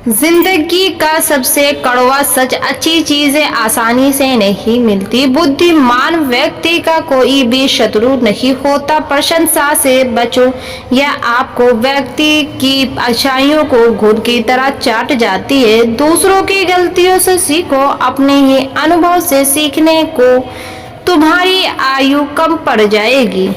जिंदगी का सबसे कड़वा सच, अच्छी चीजें आसानी से नहीं मिलती। बुद्धिमान व्यक्ति का कोई भी शत्रु नहीं होता। प्रशंसा से बचो, यह आपको व्यक्ति की अच्छाइयों को घुन की तरह चाट जाती है। दूसरों की गलतियों से सीखो, अपने ही अनुभव से सीखने को तुम्हारी आयु कम पड़ जाएगी।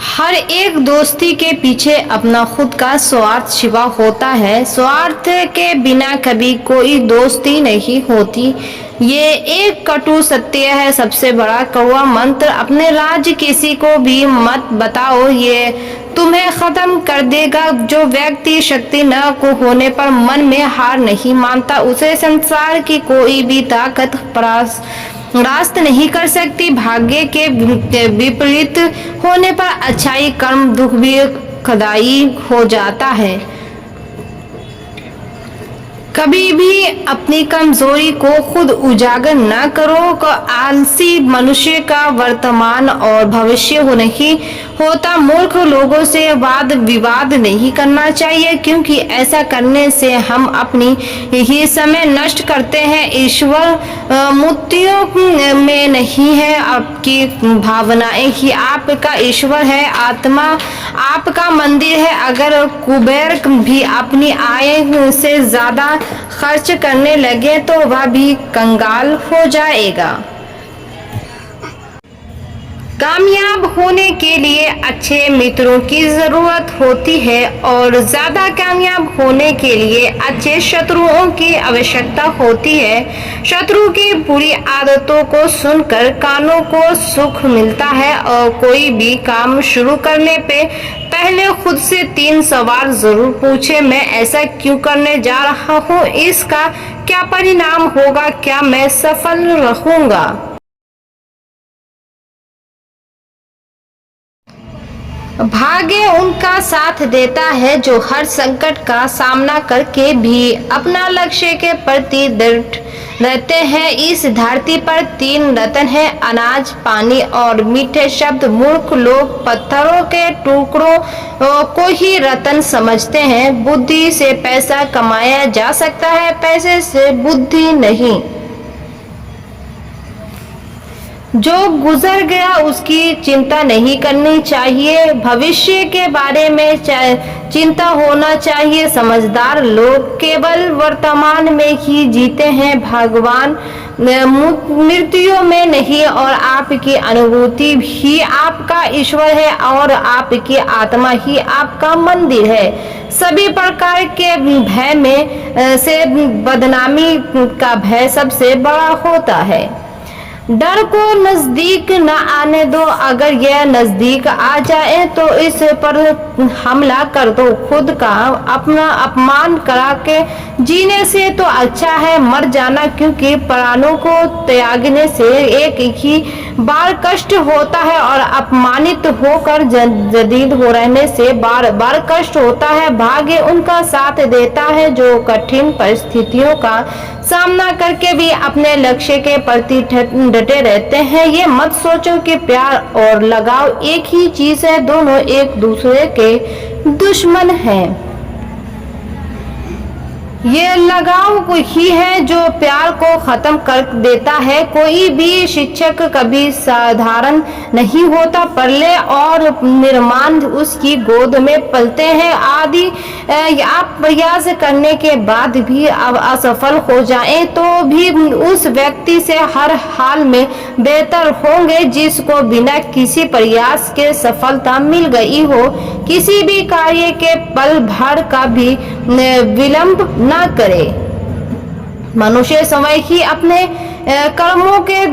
हर एक दोस्ती के पीछे अपना खुद का स्वार्थ छिपा होता है। स्वार्थ के बिना कभी कोई दोस्ती नहीं होती। ये एक कटु सत्य है, सबसे बड़ा कड़वा मंत्र। अपने राज किसी को भी मत बताओ, ये तुम्हें खत्म कर देगा। जो व्यक्ति शक्ति न को होने पर मन में हार नहीं मानता, उसे संसार की कोई भी ताकत परास्त नहीं कर सकती। भाग्य के विपरीत होने पर अच्छाई कर्म दुख भी खदाई हो जाता है। कभी भी अपनी कमजोरी को खुद उजागर न करो। आलसी मनुष्य का वर्तमान और भविष्य नहीं होता। मूर्ख लोगों से वाद विवाद नहीं करना चाहिए, क्योंकि ऐसा करने से हम अपनी ही समय नष्ट करते हैं। ईश्वर मूर्तियों में नहीं है, आपकी भावनाएं ही आपका ईश्वर है। आत्मा आपका मंदिर है। अगर कुबेर भी अपनी आय से ज्यादा खर्च करने लगे तो वह भी कंगाल हो जाएगा। कामयाब होने के लिए अच्छे मित्रों की जरूरत होती है और ज्यादा कामयाब होने के लिए अच्छे शत्रुओं की आवश्यकता होती है। शत्रु की बुरी आदतों को सुनकर कानों को सुख मिलता है। और कोई भी काम शुरू करने पे पहले खुद से 3 सवाल जरूर पूछे। मैं ऐसा क्यों करने जा रहा हूँ? इसका क्या परिणाम होगा? क्या मैं सफल रहूंगा? भाग्य उनका साथ देता है जो हर संकट का सामना करके भी अपना लक्ष्य के प्रति दृढ़ रहते हैं। इस धरती पर 3 रत्न हैं, अनाज, पानी और मीठे शब्द। मूर्ख लोग पत्थरों के टुकड़ों को ही रत्न समझते हैं। बुद्धि से पैसा कमाया जा सकता है, पैसे से बुद्धि नहीं। जो गुजर गया उसकी चिंता नहीं करनी चाहिए, भविष्य के बारे में चिंता होना चाहिए। समझदार लोग केवल वर्तमान में ही जीते हैं, भगवान मृत्यु में नहीं। और आपकी अनुभूति ही आपका ईश्वर है और आपकी आत्मा ही आपका मंदिर है। सभी प्रकार के भय में से बदनामी का भय सबसे बड़ा होता है। डर को नजदीक न आने दो, अगर यह नजदीक आ जाए तो इस पर हमला कर दो। खुद का अपना अपमान करा के जीने से तो अच्छा है मर जाना, क्योंकि प्राणों को त्यागने से एक ही बार कष्ट होता है और अपमानित होकर जदीद हो रहने से बार बार कष्ट होता है। भाग्य उनका साथ देता है जो कठिन परिस्थितियों का सामना करके भी अपने लक्ष्य के प्रति डटे रहते हैं। ये मत सोचो कि प्यार और लगाव एक ही चीज है, दोनों एक दूसरे के दुश्मन हैं। ये लगाव ही है जो प्यार को खत्म कर देता है। कोई भी शिक्षक कभी साधारण नहीं होता, परले और निर्माण उसकी गोद में पलते हैं। आदि आप प्रयास करने के बाद भी अब असफल हो जाएं तो भी उस व्यक्ति से हर हाल में बेहतर होंगे जिसको बिना किसी प्रयास के सफलता मिल गई हो। किसी भी कार्य के पल भर का भी विलंब न करे। मनुष्य समय ही अपने कर्मों के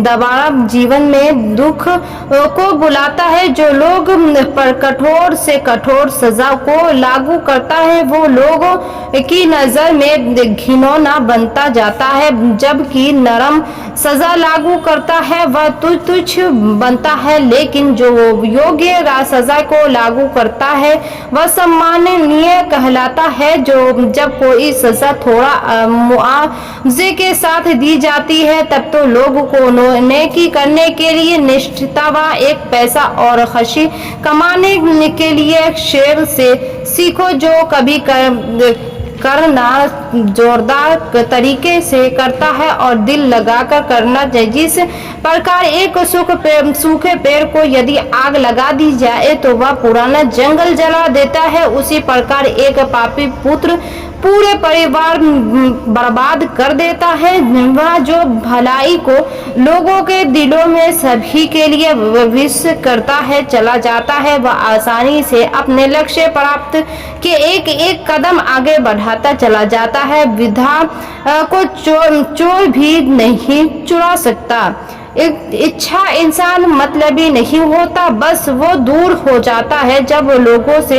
द्वारा जीवन में दुख को बुलाता है। जो लोग पर कठोर से कठोर सजा को लागू करता है वो लोगों की नजर में घिनौना बनता जाता है, जबकि नरम सजा लागू करता है वह तुच्छ बनता है। लेकिन जो योग्य सजा को लागू करता है वह सम्माननीय कहलाता है। जो जब कोई सजा थोड़ा मुआवजे के साथ दी जाती होती है तब तो लोगों को नेकी करने के लिए निष्ठता व एक पैसा और खुशी कमाने के लिए शेर से सीखो, जो कभी करना जोरदार तरीके से करता है और दिल लगाकर करना चाहिए। जिस प्रकार एक सूखे पेड़ को यदि आग लगा दी जाए तो वह पुराना जंगल जला देता है, उसी प्रकार एक पापी पुत्र पूरे परिवार बर्बाद कर देता है। वह जो भलाई को लोगों के दिलों में सभी के लिए विश करता है चला जाता है, वह आसानी से अपने लक्ष्य प्राप्त के एक एक कदम आगे बढ़ाता चला जाता है। विधा को चोर भी नहीं चुरा सकता। इच्छा इंसान मतलबी नहीं होता, बस वो दूर हो जाता है जब लोगों से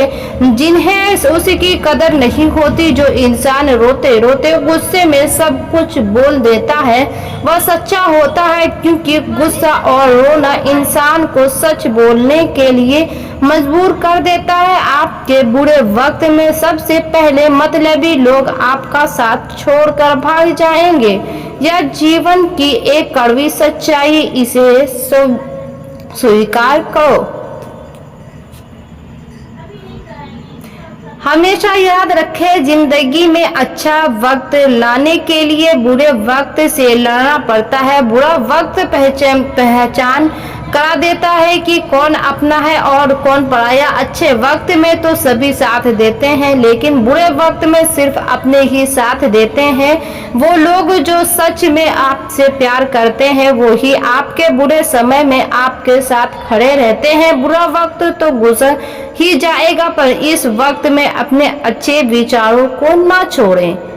जिन्हें उसकी कदर नहीं होती। जो इंसान रोते रोते गुस्से में सब कुछ बोल देता है वह सच्चा होता है, क्योंकि गुस्सा और रोना इंसान को सच बोलने के लिए मजबूर कर देता है। आपके बुरे वक्त में सबसे पहले मतलबी लोग आपका साथ छोड़कर भाग जाएंगे। यह जीवन की एक कड़वी सच्चाई, इसे स्वीकार करो। हमेशा याद रखें, जिंदगी में अच्छा वक्त लाने के लिए बुरे वक्त से लड़ना पड़ता है। बुरा वक्त पहचान करा देता है कि कौन अपना है और कौन पराया। अच्छे वक्त में तो सभी साथ देते हैं, लेकिन बुरे वक्त में सिर्फ अपने ही साथ देते हैं। वो लोग जो सच में आपसे प्यार करते हैं वो ही आपके बुरे समय में आपके साथ खड़े रहते हैं। बुरा वक्त तो गुजर ही जाएगा, पर इस वक्त में अपने अच्छे विचारों को ना छोड़ें।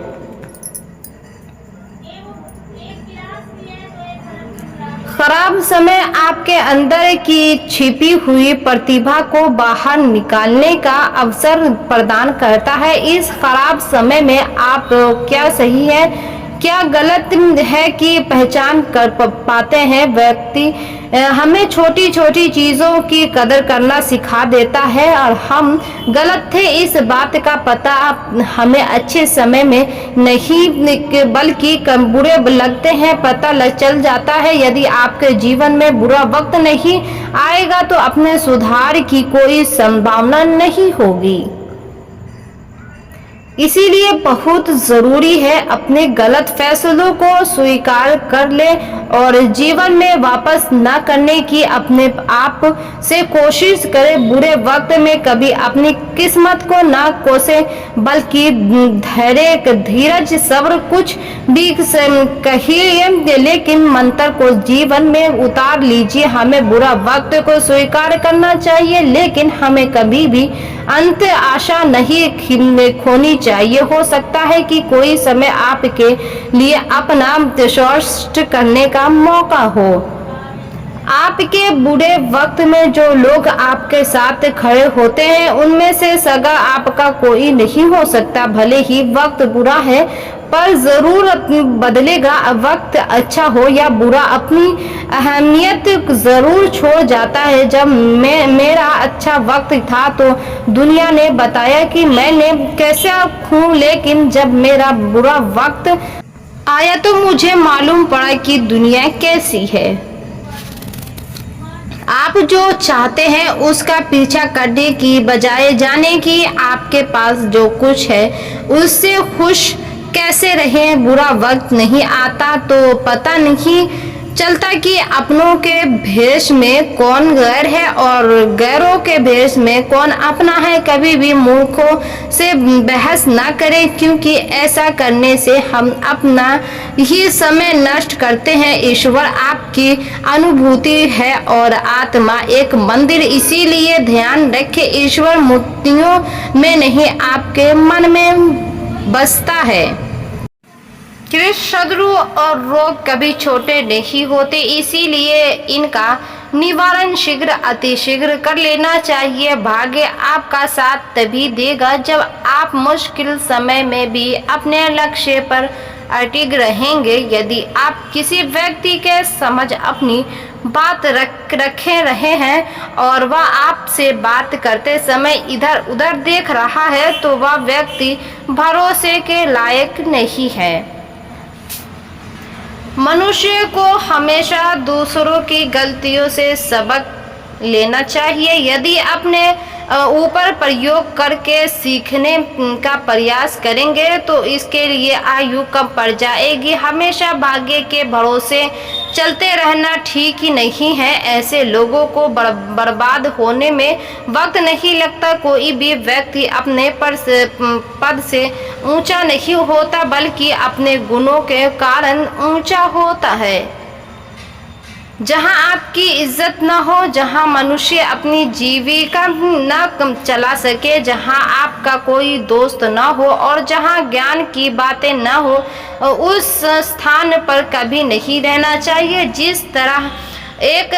खराब समय आपके अंदर की छिपी हुई प्रतिभा को बाहर निकालने का अवसर प्रदान करता है। इस खराब समय में आप क्या सही है क्या गलत है कि पहचान कर पाते हैं। व्यक्ति हमें छोटी छोटी चीज़ों की कदर करना सिखा देता है, और हम गलत थे इस बात का पता हमें अच्छे समय में नहीं बल्कि बुरे लगते हैं पता चल जाता है। यदि आपके जीवन में बुरा वक्त नहीं आएगा तो अपने सुधार की कोई संभावना नहीं होगी। इसीलिए बहुत जरूरी है अपने गलत फैसलों को स्वीकार कर ले और जीवन में वापस न करने की अपने आप से कोशिश करें। बुरे वक्त में कभी अपनी किस्मत को न कोसे, बल्कि धैर्य धीरज सब्र कुछ भी कहिए, लेकिन मंत्र को जीवन में उतार लीजिए। हमें बुरा वक्त को स्वीकार करना चाहिए, लेकिन हमें कभी भी अंत आशा नहीं खोनी चाहिए। हो सकता है कि कोई समय आपके लिए अपना स्पष्ट करने का मौका हो। आपके बुरे वक्त में जो लोग आपके साथ खड़े होते हैं उनमें से सगा आपका कोई नहीं हो सकता। भले ही वक्त बुरा है पर जरूर बदलेगा। वक्त अच्छा हो या बुरा अपनी अहमियत जरूर छोड़ जाता है। जब मेरा अच्छा वक्त था तो दुनिया ने बताया कि मैंने कैसा हूँ, लेकिन जब मेरा बुरा वक्त आया तो मुझे मालूम पड़ा कि दुनिया कैसी है। आप जो चाहते हैं उसका पीछा करने की बजाय जाने कि आपके पास जो कुछ है उससे खुश कैसे रहें। बुरा वक्त नहीं आता तो पता नहीं चलता कि अपनों के भेष में कौन गैर है और गैरों के भेष में कौन अपना है। कभी भी मूर्खों से बहस ना करें, क्योंकि ऐसा करने से हम अपना ही समय नष्ट करते हैं। ईश्वर आपकी अनुभूति है और आत्मा एक मंदिर, इसीलिए ध्यान रखें ईश्वर मूर्तियों में नहीं आपके मन में बसता है। शत्रु और रोग कभी छोटे नहीं होते, इसीलिए इनका निवारण शीघ्र अतिशीघ्र कर लेना चाहिए। भाग्य आपका साथ तभी देगा जब आप मुश्किल समय में भी अपने लक्ष्य पर अटिग रहेंगे। यदि आप किसी व्यक्ति के समझ अपनी बात रखे रहे हैं और वह आपसे बात करते समय इधर उधर देख रहा है तो वह व्यक्ति भरोसे के लायक नहीं है। मनुष्य को हमेशा दूसरों की गलतियों से सबक लेना चाहिए। यदि अपने ऊपर प्रयोग करके सीखने का प्रयास करेंगे तो इसके लिए आयु कम पड़ जाएगी। हमेशा भाग्य के भरोसे चलते रहना ठीक ही नहीं है। ऐसे लोगों को बर्बाद होने में वक्त नहीं लगता। कोई भी व्यक्ति अपने पद से ऊंचा नहीं होता, बल्कि अपने गुणों के कारण ऊंचा होता है। जहां आपकी इज्जत न हो, जहां मनुष्य अपनी जीविका न चला सके, जहां आपका कोई दोस्त न हो और जहां ज्ञान की बातें न हो, उस स्थान पर कभी नहीं रहना चाहिए। जिस तरह एक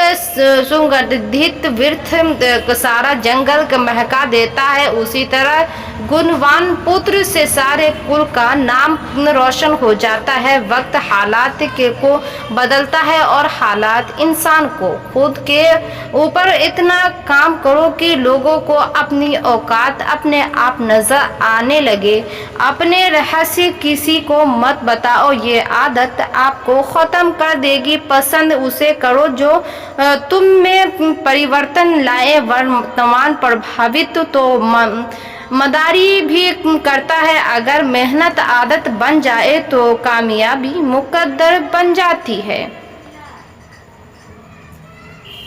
सुगंधित वृक्ष सारा जंगल महका देता है, उसी तरह गुणवान पुत्र से सारे कुल का नाम रोशन हो जाता है। वक्त हालात को बदलता है और हालात इंसान को। खुद के ऊपर इतना काम करो कि लोगों को अपनी औकात अपने आप नजर आने लगे। अपने रहस्य किसी को मत बताओ, ये आदत आपको खत्म कर देगी। पसंद उसे करो जो तुम में परिवर्तन लाए। वर्तमान प्रभावित तो मदारी भी करता है। अगर मेहनत आदत बन जाए तो कामयाबी मुकद्दर बन जाती है।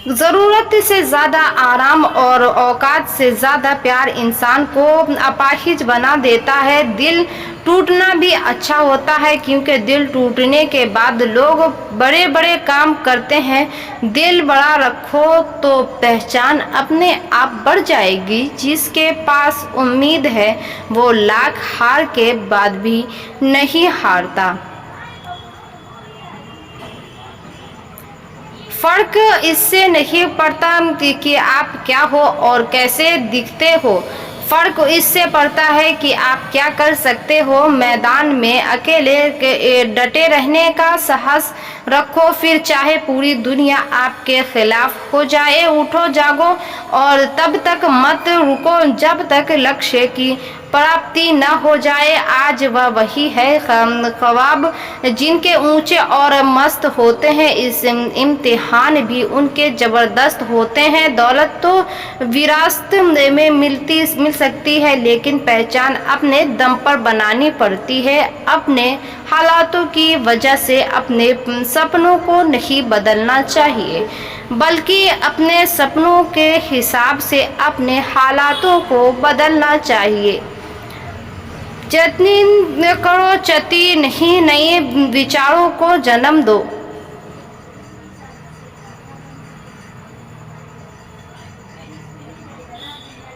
जरूरत से ज्यादा आराम और औकात से ज्यादा प्यार इंसान को अपाहिज बना देता है। दिल टूटना भी अच्छा होता है, क्योंकि दिल टूटने के बाद लोग बड़े बड़े काम करते हैं। दिल बड़ा रखो तो पहचान अपने आप बढ़ जाएगी। जिसके पास उम्मीद है वो लाख हार के बाद भी नहीं हारता। फर्क इससे नहीं पड़ता कि आप क्या हो और कैसे दिखते हो, फर्क इससे पड़ता है कि आप क्या कर सकते हो। मैदान में अकेले डटे रहने का साहस रखो, फिर चाहे पूरी दुनिया आपके खिलाफ हो जाए। उठो, जागो और तब तक मत रुको जब तक लक्ष्य की प्राप्ति न हो जाए। आज वह वही है ख्वाब जिनके ऊंचे और मस्त होते हैं। इस इम्तिहान भी उनके जबरदस्त होते हैं। दौलत तो विरासत में मिल सकती है, लेकिन पहचान अपने दम पर बनानी पड़ती है। अपने हालातों की वजह से अपने सपनों को नहीं बदलना चाहिए, बल्कि अपने सपनों के हिसाब से अपने हालातों को बदलना चाहिए। जतनी करो चती नहीं, नए विचारों को जन्म दो।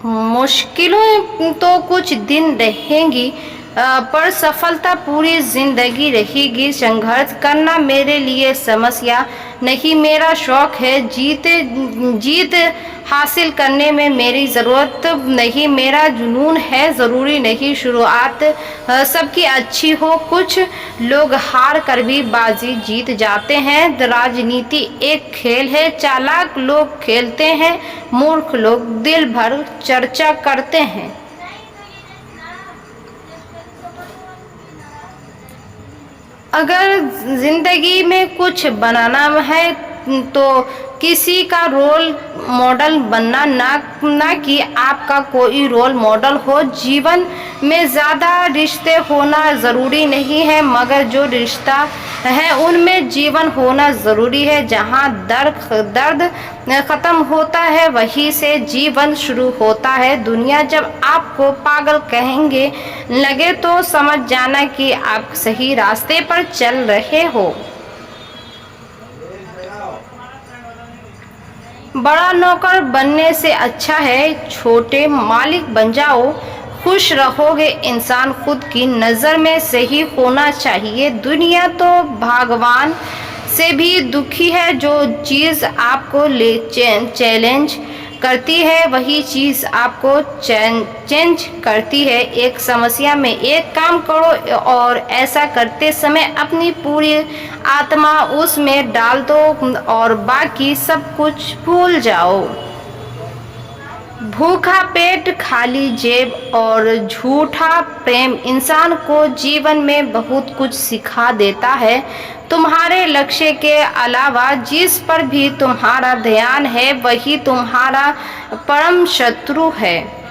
मुश्किलें तो कुछ दिन रहेंगी, पर सफलता पूरी जिंदगी रहेगी। संघर्ष करना मेरे लिए समस्या नहीं, मेरा शौक है। जीत हासिल करने में मेरी ज़रूरत नहीं, मेरा जुनून है। ज़रूरी नहीं शुरुआत सबकी अच्छी हो, कुछ लोग हार कर भी बाजी जीत जाते हैं। राजनीति एक खेल है, चालाक लोग खेलते हैं, मूर्ख लोग दिल भर चर्चा करते हैं। अगर जिंदगी में कुछ बनाना है तो किसी का रोल मॉडल बनना, ना कि आपका कोई रोल मॉडल हो। जीवन में ज़्यादा रिश्ते होना ज़रूरी नहीं है, मगर जो रिश्ता है उनमें जीवन होना ज़रूरी है। जहाँ दर्द ख़त्म होता है वहीं से जीवन शुरू होता है। दुनिया जब आपको पागल कहेंगे लगे तो समझ जाना कि आप सही रास्ते पर चल रहे हो। बड़ा नौकर बनने से अच्छा है छोटे मालिक बन जाओ। खुश रहोगे। इंसान खुद की नज़र में सही होना चाहिए। दुनिया तो भगवान से भी दुखी है। जो चीज़ आपको चैलेंज करती है वही चीज़ आपको चेंज करती है। एक समस्या में एक काम करो और ऐसा करते समय अपनी पूरी आत्मा उसमें डाल दो और बाकी सब कुछ भूल जाओ। भूखा पेट, खाली जेब और झूठा प्रेम इंसान को जीवन में बहुत कुछ सिखा देता है। तुम्हारे लक्ष्य के अलावा जिस पर भी तुम्हारा ध्यान है वही तुम्हारा परम शत्रु है।